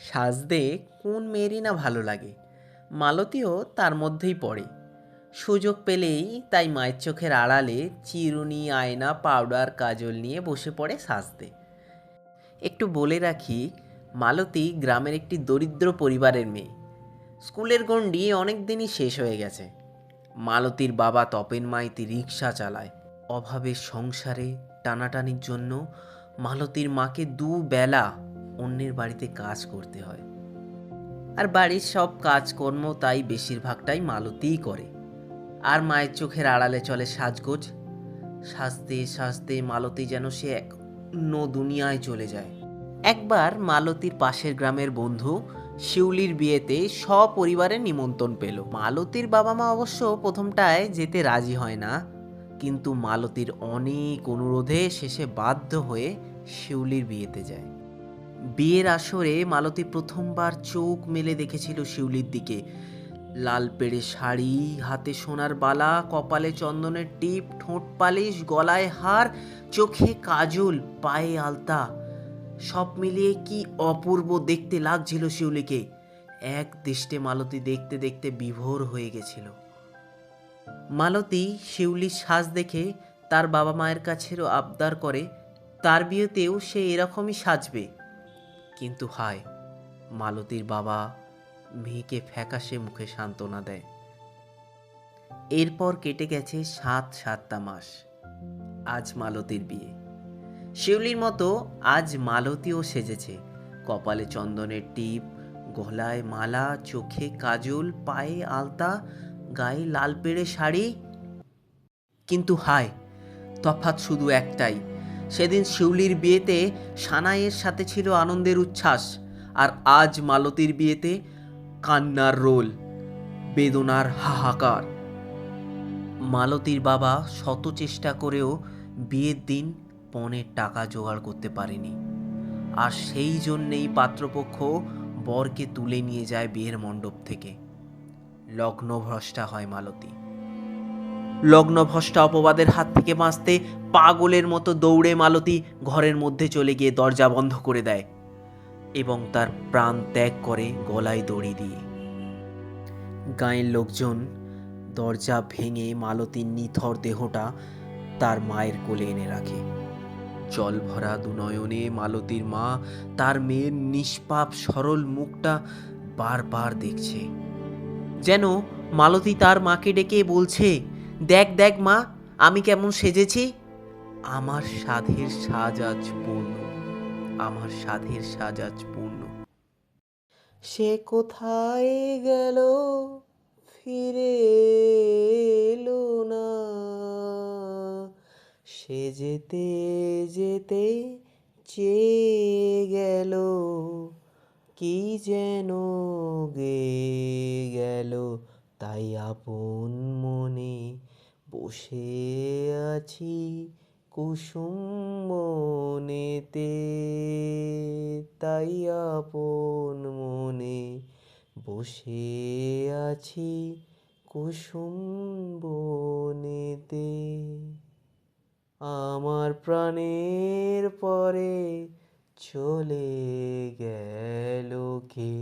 সাজতে কোন মেয়েরই না ভালো লাগে, মালতীও তার মধ্যেই পড়ে। সুযোগ পেলেই তাই মায়ের চোখের আড়ালে চিরুনি, আয়না, পাউডার, কাজল নিয়ে বসে পড়ে সাজতে। একটু বলে রাখি, মালতী গ্রামের একটি দরিদ্র পরিবারের মেয়ে। স্কুলের গণ্ডি অনেক দিনই শেষ হয়ে গেছে। মালতীর বাবা তপেন মাইতি রিক্সা চালায়। অভাবের সংসারে টানাটানির জন্য মালতীর মাকে দুবেলা অন্যের বাড়িতে কাজ করতে হয়। আর বাড়ির সব কাজকর্ম তাই বেশিরভাগটাই মালতীই করে। আর মায়ের চোখের আড়ালে চলে সাজগোজ। সাজতে সাজতে মালতী যেন সে এক অন্য দুনিয়ায় চলে যায়। একবার মালতীর পাশের গ্রামের বন্ধু শিউলির বিয়েতে সপরিবারে নিমন্ত্রণ পেল। মালতীর বাবা মা অবশ্য প্রথমটায় যেতে রাজি হয় না, কিন্তু মালতীর অনেক অনুরোধে শেষে বাধ্য হয়ে শিউলির বিয়েতে যায়। বিয়ের আসরে মালতী প্রথমবার চোখ মেলে দেখেছিল শিউলির দিকে। লাল পেড়ে শাড়ি, হাতে সোনার বালা, কপালে চন্দনের টিপ, ঠোঁট পালিশ, গলায় হার, চোখে কাজল, পায়ে আলতা, সব মিলিয়ে কি অপূর্ব দেখতে লাগছিল শিউলিকে। এক দৃষ্টে মালতী দেখতে দেখতে বিভোর হয়ে গেছিল। মালতী শিউলির সাজ দেখে তার বাবা মায়ের কাছেও আবদার করে তার বিয়েতেও সে এরকমই সাজবে। কিন্তু হায়, মালতীর বাবা মেয়েকে ফ্যাকাশে মুখে সান্ত্বনা দেয়। এরপর কেটে গেছে 7টা মাস। আজ মালতীর বিয়ে। শিউলির মতো আজ মালতীও সেজেছে। কপালে চন্দনের টিপ, গলায় মালা, চোখে কাজল, পায়ে আলতা, গায়ে লাল পেড়ে শাড়ি। কিন্তু হায়, তফাৎ শুধু একটাই, সেদিন শিউলির বিয়েতে সানাইয়ের সাথে ছিল আনন্দের উচ্ছ্বাস, আর আজ মালতীর বিয়েতে কান্নার রোল, বেদনার হাহাকার। মালতীর বাবা শত চেষ্টা করেও বিয়ের দিন পণের টাকা জোগাড় করতে পারেনি। আর সেই জন্যেই পাত্রপক্ষ বরকে তুলে নিয়ে যায় বিয়ের মণ্ডপ থেকে। লগ্নভ্রষ্টা হয় মালতী। লগ্নভ্রষ্টা অপবাদের হাত থেকে বাঁচতে পাগলের মতো দৌড়ে মালতী ঘরের মধ্যে চলে গিয়ে দরজা বন্ধ করে দেয় এবং তার প্রাণ ত্যাগ করে গলায় দড়ি দিয়ে। গাঁয়ের লোকজন দরজা ভেঙে মালতীর নিথর দেহটা তার মায়ের কোলে এনে রাখে। জল ভরা দুনয়নে মালতীর মা তার মেয়ের নিষ্পাপ সরল মুখটা বারবার দেখছে, যেন মালতী তার মাকে ডেকে বলছে, দেখ দেখ মা, আমি কেমন সেজেছি। আমার সাধের সাজ আজ পূর্ণ, আমার সাধের সাজ আজ পূর্ণ। সে কোথায় গেল, ফিরে এলো না, সে যেতে যেতে চেয়ে গেল, কি যেন গেয়ে গেল, তাই আপন মনে বসে আছি কুসুম বনেতে, তাই আপন মনে বসে আছি কুসুম বনেতে। আমার প্রাণের পরে চলে গেল কে।